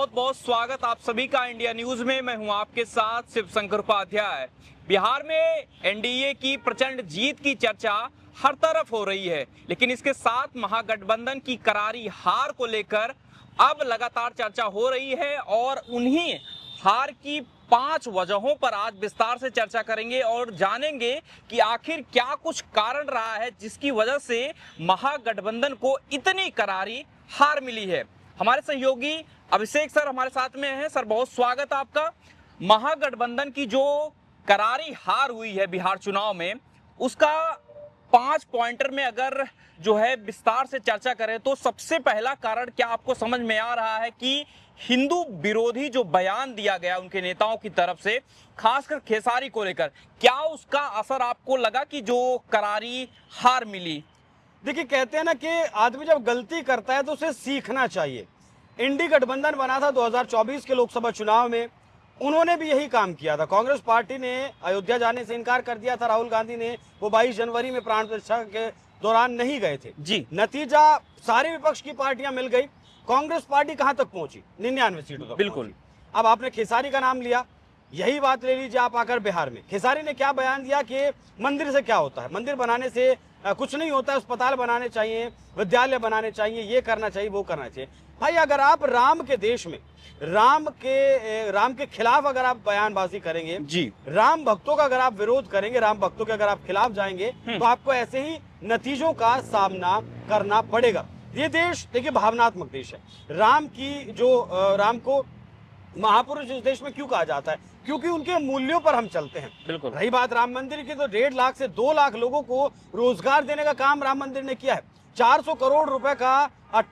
बहुत बहुत स्वागत आप सभी का इंडिया न्यूज में। मैं हूं आपके साथ शिव शंकर उपाध्याय। बिहार में एनडीए की प्रचंड जीत की चर्चा हर तरफ हो रही है, लेकिन इसके साथ महागठबंधन की करारी हार को लेकर अब लगातार चर्चा हो रही है और उन्हीं हार की 5 वजहों पर आज विस्तार से चर्चा करेंगे और जानेंगे कि आखिर क्या कुछ कारण रहा है जिसकी वजह से महागठबंधन को इतनी करारी हार मिली है। हमारे सहयोगी अभिषेक सर हमारे साथ में हैं। सर बहुत स्वागत आपका। महागठबंधन की जो करारी हार हुई है बिहार चुनाव में, उसका 5 पॉइंटर में अगर जो है विस्तार से चर्चा करें तो सबसे पहला कारण क्या आपको समझ में आ रहा है कि हिंदू विरोधी जो बयान दिया गया उनके नेताओं की तरफ से, खासकर खेसारी को लेकर, क्या उसका असर आपको लगा कि जो करारी हार मिली? देखिए, कहते हैं ना कि आदमी जब गलती करता है तो उसे सीखना चाहिए। इंडी गठबंधन बना था 2024 के लोकसभा चुनाव में, उन्होंने भी यही काम किया था। कांग्रेस पार्टी ने अयोध्या जाने से इनकार कर दिया था, राहुल गांधी ने वो 22 जनवरी में प्राण प्रतिष्ठा के दौरान नहीं गए थे जी। नतीजा सारी विपक्ष की पार्टियां मिल गई, कांग्रेस पार्टी कहां तक पहुंची? 99 सीटों तक बिल्कुल। पहुंची। अब आपने खेसारी का नाम लिया, यही बात ले लीजिए आप आकर बिहार में। खेसारी ने क्या बयान दिया कि मंदिर से क्या होता है, मंदिर बनाने से कुछ नहीं होता है, अस्पताल बनाने चाहिए, विद्यालय बनाने चाहिए, ये करना चाहिए, वो करना चाहिए। भाई, अगर आप राम के देश में राम के खिलाफ अगर आप बयानबाजी करेंगे जी, राम भक्तों का अगर आप विरोध करेंगे, राम भक्तों के अगर आप खिलाफ जाएंगे तो आपको ऐसे ही नतीजों का सामना करना पड़ेगा। ये देश देखिए भावनात्मक देश है। राम को महापुरुष इस देश में क्यों कहा जाता है? क्योंकि उनके मूल्यों पर हम चलते हैं। बिल्कुल। रही बात राम मंदिर की, तो 1.5 लाख से 2 लाख लोगों को रोजगार देने का काम राम मंदिर ने किया है। 400 करोड़ रुपए का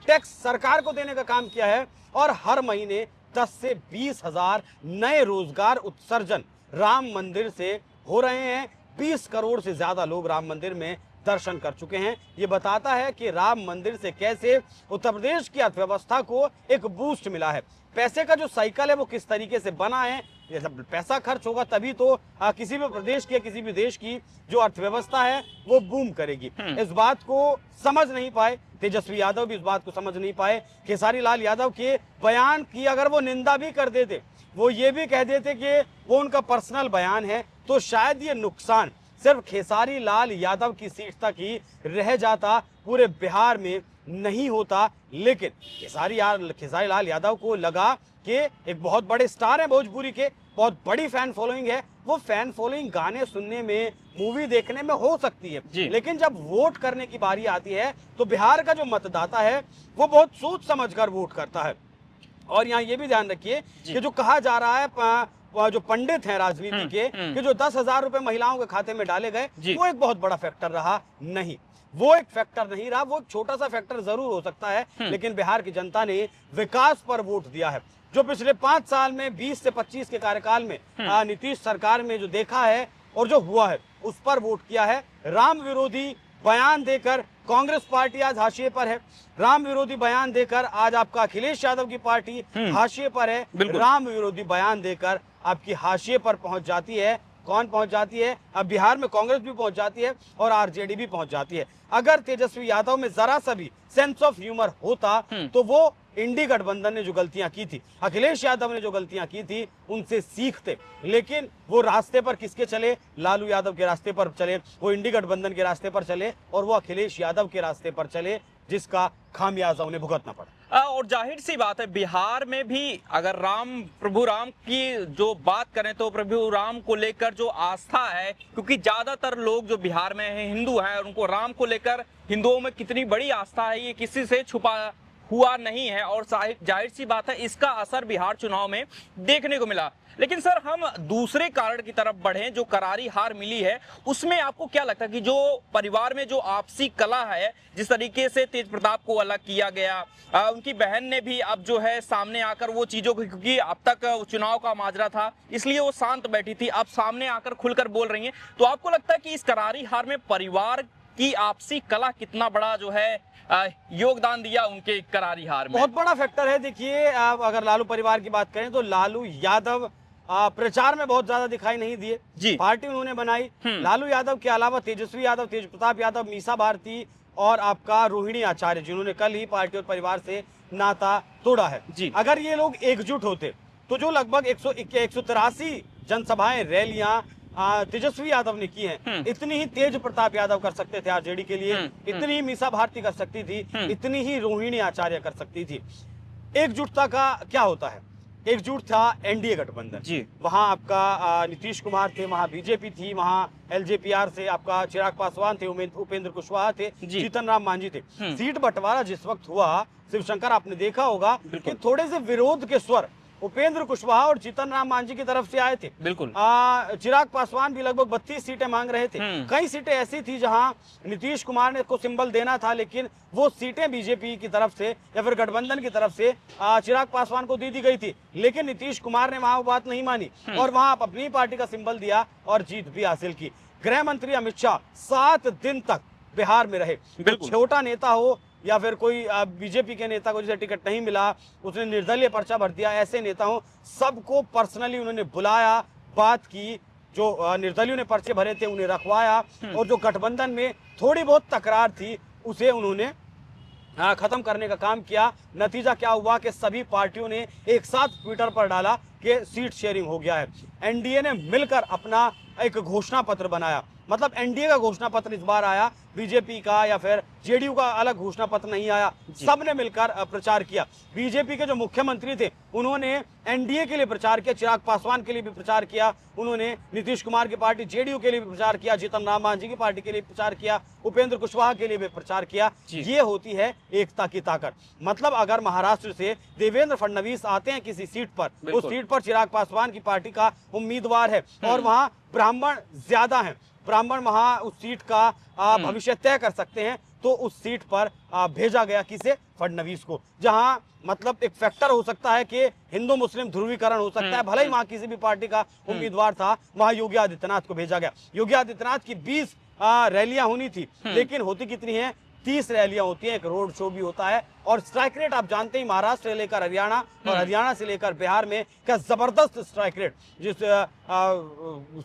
टैक्स सरकार को देने का काम किया है और हर महीने 10 से 20 हजार नए रोजगार उत्सर्जन राम मंदिर से हो रहे हैं। 20 करोड़ से ज्यादा लोग राम मंदिर में दर्शन कर चुके हैं। ये बताता है कि राम मंदिर से कैसे उत्तर प्रदेश की अर्थव्यवस्था को एक बूस्ट मिला है। पैसे का जो साइकिल है वो किस तरीके से बना है, ये सब पैसा खर्च होगा तभी तो किसी भी प्रदेश की, किसी भी देश की जो अर्थव्यवस्था है वो बूम करेगी। इस बात को समझ नहीं पाए तेजस्वी यादव, भी इस बात को समझ नहीं पाए। खेसारी लाल यादव के बयान की अगर वो निंदा भी कर देते, वो ये भी कह देते कि वो उनका पर्सनल बयान है, तो शायद ये नुकसान सिर्फ खेसारी लाल यादव की सीट तक ही रह जाता, पूरे बिहार में नहीं होता। लेकिन खेसारी लाल यादव को लगा कि एक बहुत बड़े स्टार हैं भोजपुरी के, बहुत बड़ी फैन फॉलोइंग है, वो फैन फॉलोइंग गाने सुनने में, मूवी देखने में हो सकती है, लेकिन जब वोट करने की बारी आती है तो बिहार का जो मतदाता है वो बहुत सोच समझकर वोट करता है। और यहाँ ये भी ध्यान रखिए कि जो कहा जा रहा है जो पंडित हैं राजनीति के कि जो 10,000 रुपए महिलाओं के खाते में डाले गए, वो एक बहुत बड़ा फैक्टर रहा नहीं। वो एक फैक्टर नहीं रहा, वो एक छोटा सा फैक्टर जरूर हो सकता है, लेकिन बिहार की जनता ने विकास पर वोट दिया है। जो पिछले 5 साल में 20 से 25 के कार्यकाल में नीतीश सरकार में जो देखा है और जो हुआ है उस पर वोट किया है। राम विरोधी बयान देकर कांग्रेस पार्टी आज हाशिए पर है। राम विरोधी बयान देकर आज आपका अखिलेश यादव की पार्टी हाशिए पर है। राम विरोधी बयान देकर आपकी हाशिए पर पहुंच जाती है। कौन पहुंच जाती है? अब बिहार में कांग्रेस भी पहुंच जाती है और आरजेडी भी पहुंच जाती है। अगर तेजस्वी यादव में जरा सा भी सेंस ऑफ ह्यूमर होता तो वो इंडी गठबंधन ने जो गलतियां की थी, अखिलेश यादव ने जो गलतियां की थी, उनसे सीखते। लेकिन वो रास्ते पर किसके चले? लालू यादव के रास्ते पर चले, वो इंडी गठबंधन के रास्ते पर चले और वो अखिलेश यादव के रास्ते पर चले, जिसका खामियाजा उन्हें भुगतना पड़ा। और जाहिर सी बात है बिहार में भी अगर प्रभु राम की जो बात करें तो प्रभु राम को लेकर जो आस्था है, क्योंकि ज्यादातर लोग जो बिहार में हैं हिंदू हैं और उनको राम को लेकर हिंदुओं में कितनी बड़ी आस्था है ये किसी से छुपा हुआ नहीं है और जाहिर सी बात है इसका असर बिहार चुनाव में देखने को मिला। लेकिन सर हम दूसरे कारण की तरफ बढ़े, जो करारी हार मिली है उसमें आपको क्या लगता है कि जो परिवार में जो आपसी कला है, जिस तरीके से तेज प्रताप को अलग किया गया, उनकी बहन ने भी अब जो है सामने आकर वो चीजों को, क्योंकि अब तक चुनाव का माजरा था इसलिए वो शांत बैठी थी, अब सामने आकर खुलकर बोल रही हैं, तो आपको लगता है कि इस करारी हार में परिवार की आपसी कला कितना बड़ा जो है योगदान दिया उनके करारी हार में? बहुत बड़ा फैक्टर है। देखिए, अगर लालू परिवार की बात करें तो लालू यादव प्रचार में बहुत ज्यादा दिखाई नहीं दिए। पार्टी उन्होंने बनाई, लालू यादव के अलावा तेजस्वी यादव, तेज प्रताप यादव, मीसा भारती और आपका रोहिणी आचार्य, जिन्होंने कल ही पार्टी और परिवार से नाता तोड़ा है जी। अगर ये लोग एकजुट होते तो जो लगभग 183 जनसभाएं, रैलियां तेजस्वी यादव ने की हैं, इतनी ही तेज प्रताप यादव कर सकते थे आरजेडी के लिए, इतनी ही मीसा भारती कर सकती थी, इतनी ही रोहिणी आचार्य कर सकती थी। एकजुटता का क्या होता है? एकजुट था एनडीए गठबंधन जी। वहां आपका नीतीश कुमार थे, वहां बीजेपी थी, वहां एलजेपीआर से आपका चिराग पासवान थे, उपेंद्र कुशवाहा थे, जीतन राम मांझी थे। सीट बंटवारा जिस वक्त हुआ, शिवशंकर, आपने देखा होगा कि थोड़े से विरोध के स्वर उपेंद्र कुशवाहा और जीतन राम मांझी की तरफ से आए थे। बिल्कुल। चिराग पासवान भी लगभग 32 सीटें मांग रहे थे। कई सीटें ऐसी थी जहां नीतीश कुमार ने को सिंबल देना था, लेकिन वो सीटें बीजेपी की तरफ से या फिर गठबंधन की तरफ से चिराग पासवान को दी गई थी, लेकिन नीतीश कुमार ने वहां वो बात नहीं मानी और वहां अपनी पार्टी का सिंबल दिया और जीत भी हासिल की। गृह मंत्री अमित शाह 7 दिन तक बिहार में रहे। छोटा नेता हो या फिर कोई बीजेपी के नेता को जिसे टिकट नहीं मिला, उसने निर्दलीय पर्चा भर दिया, ऐसे नेता हो, सबको पर्सनली उन्होंने बुलाया, बात की। जो निर्दलीयों ने पर्चे भरे थे उन्हें रखवाया और जो गठबंधन में थोड़ी बहुत तकरार थी उसे उन्होंने खत्म करने का काम किया। नतीजा क्या हुआ कि सभी पार्टियों ने एक साथ ट्विटर पर डाला कि सीट शेयरिंग हो गया है। एनडीए ने मिलकर अपना एक घोषणा पत्र बनाया, मतलब एनडीए का घोषणा पत्र इस बार आया, बीजेपी का या फिर जेडीयू का अलग घोषणा पत्र नहीं आया, सबने मिलकर प्रचार किया। बीजेपी के जो मुख्यमंत्री थे उन्होंने एनडीए के लिए प्रचार किया, चिराग पासवान के लिए भी प्रचार किया, उन्होंने नीतीश कुमार की पार्टी जेडीयू के लिए भी प्रचार किया, जीतन राम मांझी की पार्टी के लिए प्रचार किया, उपेंद्र कुशवाहा के लिए भी प्रचार किया। ये होती है एकता की ताकत। मतलब अगर महाराष्ट्र से देवेंद्र फडणवीस आते हैं किसी सीट पर, उस सीट पर चिराग पासवान की पार्टी का उम्मीदवार है और वहां ब्राह्मण ज्यादा हैं, ब्राह्मण वहां उस सीट का भविष्य तय कर सकते हैं, तो उस सीट पर भेजा गया किसे? फडणवीस को। जहां मतलब एक फैक्टर हो सकता है कि हिंदू मुस्लिम ध्रुवीकरण हो सकता है, भले ही वहां किसी भी पार्टी का उम्मीदवार था, वहां योगी आदित्यनाथ को भेजा गया। योगी आदित्यनाथ की 20 रैलियां होनी थी, लेकिन होती कितनी है? 30 रैलियां होती हैं, एक रोड शो भी होता है। और स्ट्राइक रेट आप जानते ही, महाराष्ट्र से लेकर हरियाणा और हरियाणा से लेकर बिहार में क्या जबरदस्त स्ट्राइक रेट, जिस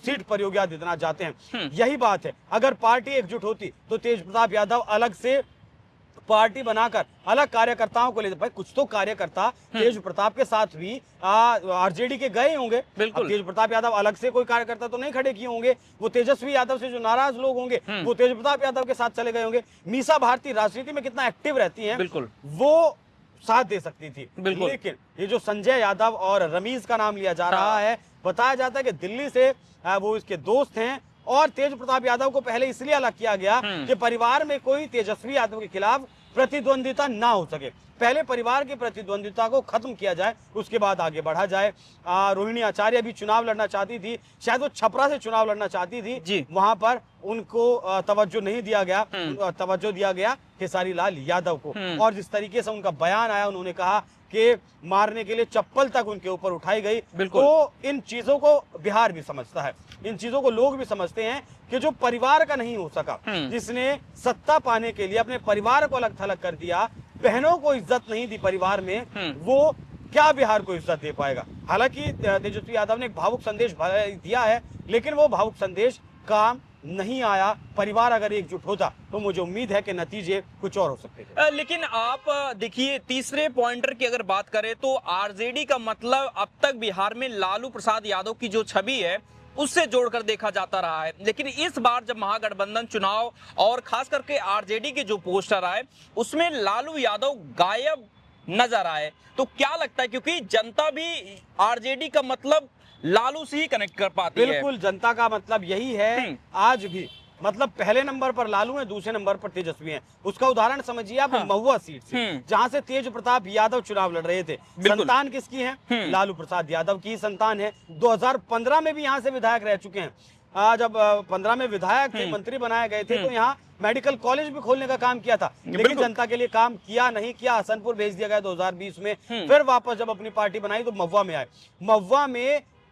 सीट पर योगी आदित्यनाथ जाते हैं। यही बात है, अगर पार्टी एकजुट होती तो तेज प्रताप यादव अलग से पार्टी बनाकर अलग कार्यकर्ताओं को लेते। भाई कुछ तो कार्यकर्ता तेज प्रताप के साथ भी आरजेडी के गए होंगे। अब तेज प्रताप यादव अलग से कोई कार्यकर्ता तो नहीं खड़े किए होंगे, वो तेजस्वी यादव से जो नाराज लोग होंगे वो तेज प्रताप यादव के साथ चले गए होंगे। मीसा भारती राजनीति में कितना एक्टिव रहती हैं, वो साथ दे सकती थी। लेकिन ये जो संजय यादव और रमीज का नाम लिया जा रहा है, बताया जाता है कि दिल्ली से वो इसके दोस्त हैं और तेज प्रताप यादव को पहले इसलिए अलग किया गया कि परिवार में कोई तेजस्वी यादव के खिलाफ प्रतिद्वंदिता ना हो सके। पहले परिवार की प्रतिद्वंदिता को खत्म किया जाए, उसके बाद आगे बढ़ा जाए। रोहिणी आचार्य भी चुनाव लड़ना चाहती थी, शायद वो छपरा से चुनाव लड़ना चाहती थी, वहां पर उनको तवज्जो नहीं दिया गया, तवज्जो दिया गया खेसारी लाल यादव को। और जिस तरीके से उनका बयान आया, उन्होंने कहा कि मारने के लिए चप्पल तक उनके ऊपर उठाई गई। तो इन चीजों को बिहार भी समझता है, इन चीजों को लोग भी समझते हैं कि जो परिवार का नहीं हो सका, जिसने सत्ता पाने के लिए अपने परिवार को अलग थलग कर दिया, बहनों को इज्जत नहीं दी परिवार में, वो क्या बिहार को इज्जत दे पाएगा? हालांकि तेजस्वी यादव ने एक भावुक संदेश दिया है, लेकिन वो भावुक संदेश काम नहीं आया। परिवार अगर एकजुट होता तो मुझे उम्मीद है कि नतीजे कुछ और हो सकते थे। लेकिन आप देखिए, तीसरे पॉइंटर की अगर बात करें तो आरजेडी का मतलब अब तक बिहार में लालू प्रसाद यादव की जो छवि है उससे जोड़कर देखा जाता रहा है। लेकिन इस बार जब महागठबंधन चुनाव और खास करके आरजेडी के जो पोस्टर आए उसमें लालू यादव गायब नजर आए, तो क्या लगता है? क्योंकि जनता भी आरजेडी का मतलब लालू से ही कनेक्ट कर पाती है। बिल्कुल, जनता का मतलब यही है आज भी। मतलब पहले नंबर पर लालू है, दूसरे नंबर पर तेजस्वी हैं। उसका उदाहरण समझिए आप, महुआ सीट से जहां से तेज प्रताप यादव चुनाव लड़ रहे थे। संतान किसकी है? लालू प्रसाद यादव की संतान है। 2015 में भी यहाँ से विधायक रह चुके हैं। जब 15 में विधायक थे, मंत्री बनाए गए थे, तो यहाँ मेडिकल कॉलेज भी खोलने का काम किया था, लेकिन जनता के लिए काम किया नहीं किया। हसनपुर भेज दिया गया 2020 में। फिर वापस जब अपनी पार्टी बनाई तो महुआ में आए।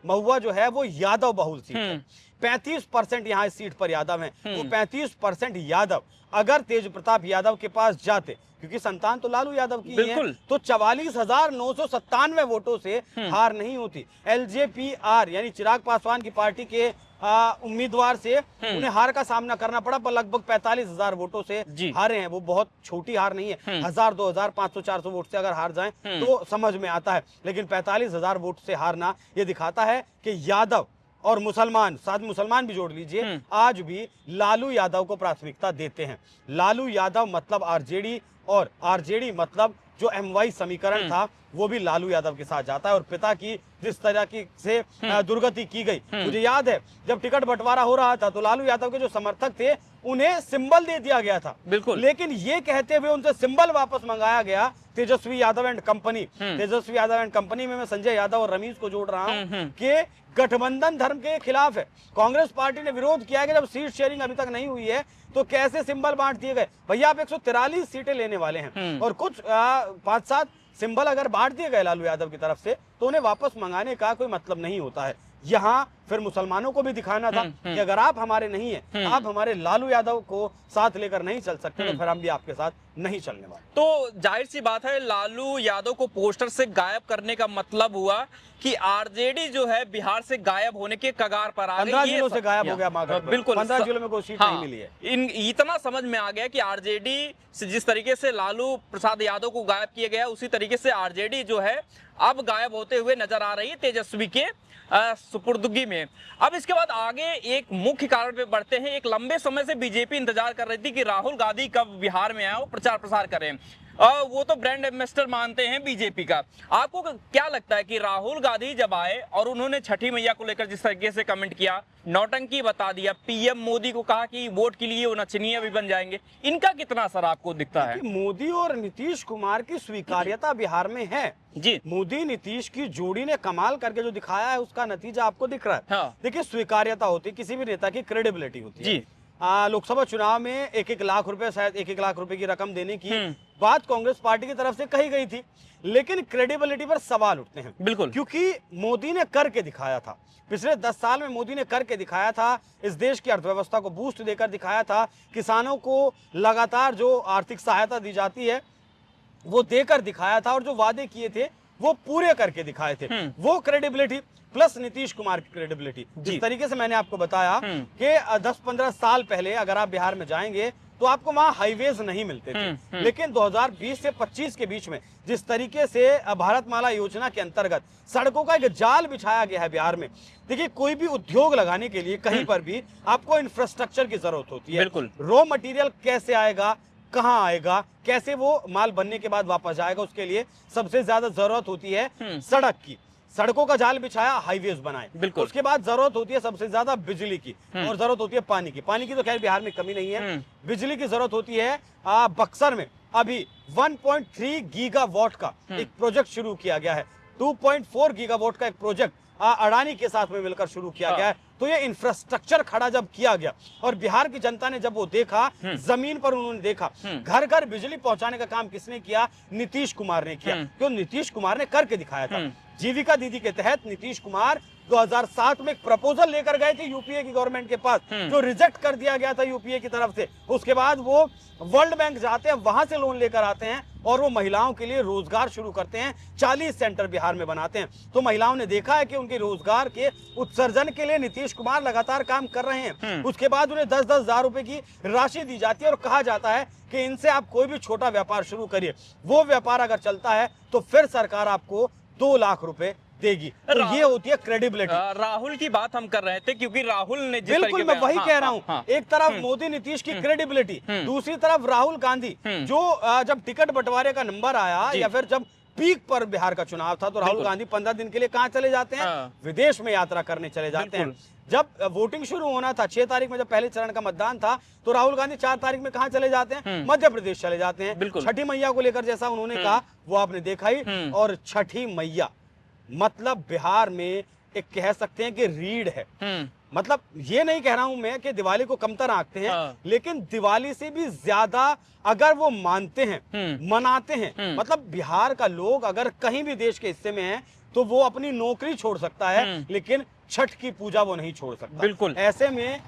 महुआ जो है वो यादव बहुल सीट है। 35% यहाँ इस सीट पर यादव हैं। वो 35% यादव अगर तेज प्रताप यादव के पास जाते, क्योंकि संतान तो लालू यादव की है, तो 44,997 वोटों से हार नहीं होती। एलजेपीआर यानी चिराग पासवान की पार्टी के उम्मीदवार से उन्हें हार का सामना करना पड़ा, पर लगभग 45,000 वोटों से हारे हैं। वो बहुत छोटी हार नहीं है, 1000, 2000, 500, 400 वोट से अगर हार जाएं तो समझ में आता है, लेकिन 45,000 वोट से हारना ये दिखाता है कि यादव और मुसलमान, साथ मुसलमान भी जोड़ लीजिए, आज भी लालू यादव को प्राथमिकता देते हैं। लालू यादव मतलब आरजेडी, और आरजेडी मतलब जो MY समीकरण था वो भी लालू यादव के साथ जाता है। और पिता की जिस तरह की से दुर्गति की गई, मुझे याद है जब टिकट बंटवारा हो रहा था तो लालू यादव के जो समर्थक थे उन्हें सिंबल दे दिया गया था, बिल्कुल, लेकिन ये कहते हुए उनसे सिंबल वापस मंगाया गया Tejashwi Yadav and company. Tejashwi Yadav and company में मैं संजय यादव और रमीज को जोड़ रहा हूं कि गठबंधन धर्म के खिलाफ है। कांग्रेस पार्टी ने विरोध किया कि जब सीट शेयरिंग अभी तक नहीं हुई है तो कैसे सिंबल बांट दिए गए। भैया आप 143 सीटें लेने वाले हैं और कुछ 5-7 सिंबल अगर बांट दिए गए लालू यादव की तरफ से तो उन्हें वापस मंगाने का कोई मतलब नहीं होता है। यहाँ फिर मुसलमानों को भी दिखाना था कि अगर आप हमारे नहीं है, आप हमारे लालू यादव को साथ लेकर नहीं चल सकते तो फिर हम भी आपके साथ नहीं चलने वाले। तो जाहिर सी बात है लालू यादव को पोस्टर से गायब करने का मतलब हुआ कि आरजेडी जो है बिहार से गायब होने के कगार पर आ गई। 15 जिलों से गायब हो गया महागठबंधन, बिल्कुल 15 जिलों में कोई सीट नहीं मिली है। इतना समझ में आ गया कि आरजेडी से जिस तरीके से लालू प्रसाद यादव को गायब किया गया उसी तरीके से आरजेडी जो है अब गायब होते हुए नजर आ रही है तेजस्वी के सुपुर्दगी में। अब इसके बाद आगे एक मुख्य कारण पे बढ़ते हैं। एक लंबे समय से बीजेपी इंतजार कर रही थी कि राहुल गांधी कब बिहार में आए, वो प्रचार प्रसार करें। वो तो ब्रांड एम्बेसडर मानते हैं बीजेपी का। आपको क्या लगता है कि राहुल गांधी जब आए और उन्होंने छठी मैया को लेकर जिस तरीके से कमेंट किया, नौटंकी बता दिया, पीएम मोदी को कहा कि वोट के लिए वो नचनीय भी बन जाएंगे, इनका कितना असर आपको दिखता है? मोदी और नीतीश कुमार की स्वीकार्यता बिहार में है जी। मोदी नीतीश की जोड़ी ने कमाल करके जो दिखाया है उसका नतीजा आपको दिख रहा है। हाँ। देखिए, स्वीकार्यता होती किसी भी नेता की क्रेडिबिलिटी होती है। लोकसभा चुनाव में 1-1 लाख रुपए, शायद 1-1 लाख रुपए की रकम देने की बात कांग्रेस पार्टी की तरफ से कही गई थी, लेकिन क्रेडिबिलिटी पर सवाल उठते हैं, बिल्कुल, क्योंकि मोदी ने करके दिखाया था। पिछले 10 साल में मोदी ने करके दिखाया था, इस देश की अर्थव्यवस्था को बूस्ट देकर दिखाया था, किसानों को लगातार जो आर्थिक सहायता दी जाती है वो देकर दिखाया था, और जो वादे किए थे वो पूरे करके दिखाए थे। वो क्रेडिबिलिटी प्लस नीतीश कुमार की क्रेडिबिलिटी, जिस तरीके से मैंने आपको बताया कि 10-15 साल पहले अगर आप बिहार में जाएंगे तो आपको वहां हाईवेज नहीं मिलते थे, लेकिन 2020 से 25 के बीच में जिस तरीके से भारतमाला योजना के अंतर्गत सड़कों का एक जाल बिछाया गया है बिहार में। देखिए, कोई भी उद्योग लगाने के लिए कहीं पर भी आपको इंफ्रास्ट्रक्चर की जरूरत होती है। बिल्कुल, रॉ मटेरियल कैसे आएगा, कहाँ आएगा, कैसे वो माल बनने के बाद वापस जाएगा, उसके लिए सबसे ज्यादा जरूरत होती है सड़क की। सड़कों का जाल बिछाया, हाईवेज बनाए, बिल्कुल, उसके बाद जरूरत होती है सबसे ज्यादा बिजली की, और जरूरत होती है पानी की। पानी की तो खैर बिहार में कमी नहीं है, बिजली की जरूरत होती है। बक्सर में अभी 1.3 गीगावाट का एक प्रोजेक्ट शुरू किया गया है, 2.4 गीगावाट का एक प्रोजेक्ट अडानी के साथ में मिलकर शुरू किया गया है। तो ये इंफ्रास्ट्रक्चर खड़ा जब किया गया और बिहार की जनता ने जब वो देखा, जमीन पर उन्होंने देखा, घर घर बिजली पहुंचाने का काम किसने किया? नीतीश कुमार ने किया, क्यों? नीतीश कुमार ने करके दिखाया था। जीविका दीदी के तहत नीतीश कुमार 2007 में एक प्रपोजल लेकर गए थे यूपीए की गवर्नमेंट के पास, जो रिजेक्ट कर दिया गया था यूपीए की तरफ से। उसके बाद वो वर्ल्ड बैंक जाते हैं, वहां से लोन लेकर आते हैं और वो महिलाओं के लिए रोजगार शुरू करते हैं। 40 सेंटर बिहार में बनाते हैं। तो महिलाओं ने देखा है कि उनके रोजगार के उत्सर्जन के लिए नीतीश कुमार लगातार काम कर रहे हैं। उसके बाद उन्हें 10-10 हजार रुपए की राशि दी जाती है और कहा जाता है कि इनसे आप कोई भी छोटा व्यापार शुरू करिए, वो व्यापार अगर चलता है तो फिर सरकार आपको 2 लाख रुपए देगी। तो ये होती है क्रेडिबिलिटी। राहुल की बात हम कर रहे थे क्योंकि राहुल ने बिल्कुल, मैं वही कह रहा हूँ। एक तरफ मोदी नीतीश की क्रेडिबिलिटी, दूसरी तरफ राहुल गांधी, जो जब टिकट बंटवारे का नंबर आया या फिर जब पीक पर बिहार का चुनाव था तो राहुल गांधी 15 दिन के लिए कहाँ चले जाते हैं? विदेश में यात्रा करने चले जाते हैं। जब वोटिंग शुरू होना था 6 तारीख में, जब पहले चरण का मतदान था, तो राहुल गांधी 4 तारीख में कहाँ चले जाते हैं? मध्य प्रदेश चले जाते हैं। छठी मैया को लेकर जैसा उन्होंने कहा वो आपने देखा ही। और छठी मैया मतलब बिहार में एक कह सकते हैं कि रीढ़ है। मतलब ये नहीं कह रहा हूं मैं कि दिवाली को कमतर आंकते हैं, लेकिन दिवाली से भी ज्यादा अगर वो मानते हैं, मनाते हैं। मतलब बिहार का लोग अगर कहीं भी देश के हिस्से में है तो वो अपनी नौकरी छोड़ सकता है, लेकिन छठ की पूजा वो नहीं छोड़ सकता। बिल्कुल, ऐसे में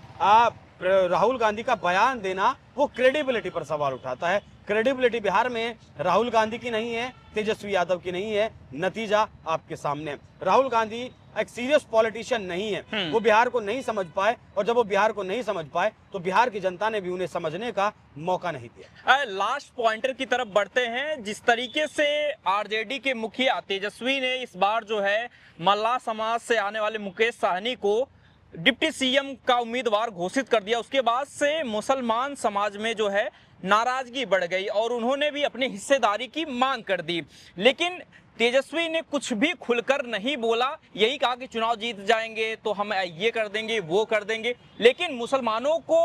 राहुल गांधी का बयान देना वो क्रेडिबिलिटी पर सवाल उठाता है। क्रेडिबिलिटी बिहार में राहुल गांधी की नहीं है, तेजस्वी यादव की नहीं है। नतीजा आपके सामने। राहुल गांधी एक सीरियस पॉलिटिशियन नहीं है, वो बिहार को नहीं समझ पाए, और जब वो बिहार को नहीं समझ पाए तो बिहार की जनता ने भी उन्हें समझने का मौका नहीं दिया। लास्ट पॉइंटर की तरफ बढ़ते हैं। जिस तरीके से आरजेडी के मुखिया तेजस्वी ने इस बार जो है मल्लाह समाज से आने वाले मुकेश साहनी को डिप्टी सीएम का उम्मीदवार घोषित कर दिया, उसके बाद से मुसलमान समाज में जो है नाराजगी बढ़ गई और उन्होंने भी अपनी हिस्सेदारी की मांग कर दी। लेकिन तेजस्वी ने कुछ भी खुलकर नहीं बोला, यही कहा कि चुनाव जीत जाएंगे तो हम ये कर देंगे वो कर देंगे, लेकिन मुसलमानों को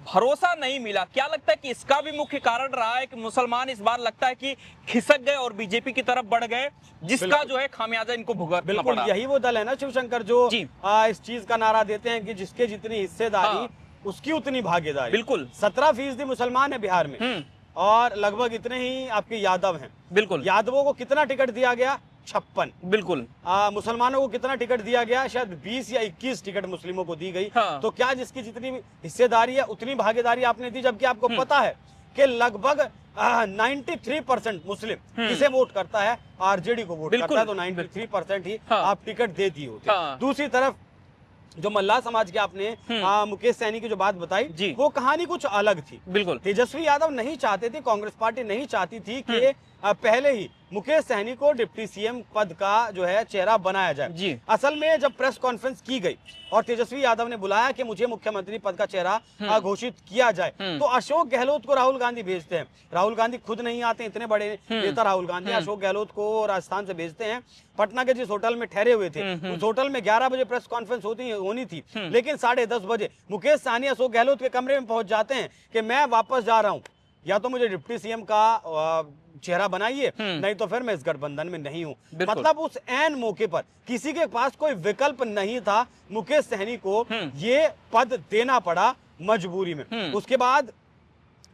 भरोसा नहीं मिला। क्या लगता है कि इसका भी मुख्य कारण रहा है कि मुसलमान इस बार लगता है कि खिसक गए और बीजेपी की तरफ बढ़ गए, जिसका जो है खामियाजा इनको भुगतना पड़ा? यही वो दल है ना शिवशंकर जो इस चीज का नारा देते हैं कि जिसके जितनी हिस्सेदारी उसकी उतनी भागीदारी। बिल्कुल 17% मुसलमान है बिहार में और लगभग इतने ही आपके यादव हैं। बिल्कुल यादवों को कितना टिकट दिया गया? 56। बिल्कुल मुसलमानों को कितना टिकट दिया गया? शायद 20 या 21 टिकट मुस्लिमों को दी गई। तो क्या जिसकी जितनी हिस्सेदारी है उतनी भागीदारी आपने दी? जबकि आपको पता है कि लगभग 93% मुस्लिम किसे वोट करता है? आरजेडी को वोट करता है, तो 93% ही आप टिकट दे दिए होते। दूसरी तरफ जो मल्लाह समाज के आपने मुकेश सहनी की जो बात बताई, वो कहानी कुछ अलग थी। बिल्कुल तेजस्वी यादव नहीं चाहते थे, कांग्रेस पार्टी नहीं चाहती थी कि पहले ही मुकेश सहनी को डिप्टी सीएम पद का जो है चेहरा बनाया जाए। असल में जब प्रेस कॉन्फ्रेंस की गई और तेजस्वी यादव ने बुलाया कि मुझे मुख्यमंत्री पद का चेहरा घोषित किया जाए, तो अशोक गहलोत को राहुल गांधी भेजते हैं। राहुल गांधी खुद नहीं आते, इतने बड़े नेता राहुल गांधी अशोक गहलोत को राजस्थान से भेजते हैं। पटना के जिस होटल में ठहरे हुए थे उस होटल में 11 बजे प्रेस कॉन्फ्रेंस होनी थी, लेकिन 10:30 बजे मुकेश सहनी अशोक गहलोत के कमरे में पहुंच जाते हैं कि मैं वापस जा रहा हूं, या तो मुझे डिप्टी सीएम का चेहरा बनाइए, नहीं तो फिर मैं इस गठबंधन में नहीं हूं। मतलब उस ऐन मौके पर किसी के पास कोई विकल्प नहीं था, मुकेश सहनी को ये पद देना पड़ा मजबूरी में। उसके बाद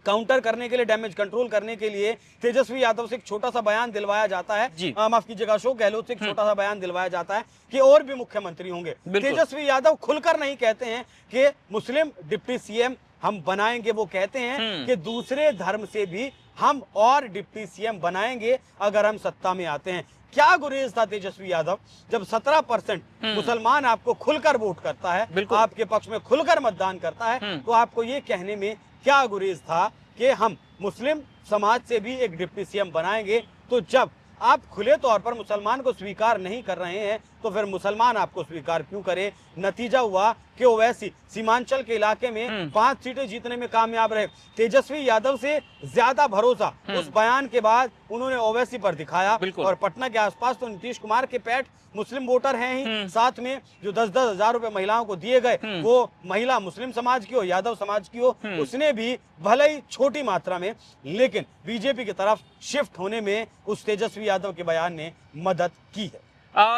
काउंटर करने के लिए, डैमेज कंट्रोल करने के लिए तेजस्वी यादव से एक छोटा सा बयान दिलवाया जाता है, माफ कीजिएगा अशोक गहलोत से एक छोटा सा बयान दिलवाया जाता है कि और भी मुख्यमंत्री होंगे। तेजस्वी यादव खुलकर नहीं कहते हैं कि मुस्लिम डिप्टी सीएम हम बनाएंगे, वो कहते हैं कि दूसरे धर्म से भी हम और डिप्टी सीएम बनाएंगे अगर हम सत्ता में आते हैं। क्या गुरेज था तेजस्वी यादव जब 17% मुसलमान आपको खुलकर वोट करता है, आपके पक्ष में खुलकर मतदान करता है, तो आपको ये कहने में क्या गुरेज था कि हम मुस्लिम समाज से भी एक डिप्टी सीएम बनाएंगे? तो जब आप खुले तौर पर मुसलमान को स्वीकार नहीं कर रहे हैं तो फिर मुसलमान आपको स्वीकार क्यों करे? नतीजा हुआ कि ओवैसी सीमांचल के इलाके में 5 सीटें जीतने में कामयाब रहे। तेजस्वी यादव से ज्यादा भरोसा उस बयान के बाद उन्होंने ओवैसी पर दिखाया, और पटना के आसपास तो नीतीश कुमार के पैठ मुस्लिम वोटर हैं ही, साथ में जो 10-10 हजार रुपए महिलाओं को दिए गए, वो महिला मुस्लिम समाज की हो, यादव समाज की हो, उसने भी भले ही छोटी मात्रा में लेकिन बीजेपी की तरफ शिफ्ट होने में उस तेजस्वी यादव के बयान ने मदद की है।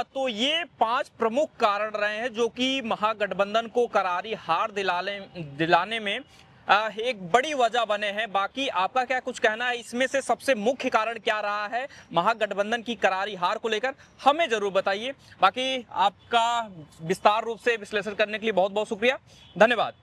तो ये 5 प्रमुख कारण रहे हैं जो कि महागठबंधन को करारी हार दिलाने में एक बड़ी वजह बने हैं। बाकी आपका क्या कुछ कहना है, इसमें से सबसे मुख्य कारण क्या रहा है महागठबंधन की करारी हार को लेकर, हमें जरूर बताइए। बाकी आपका विस्तार रूप से विश्लेषण करने के लिए बहुत बहुत शुक्रिया, धन्यवाद।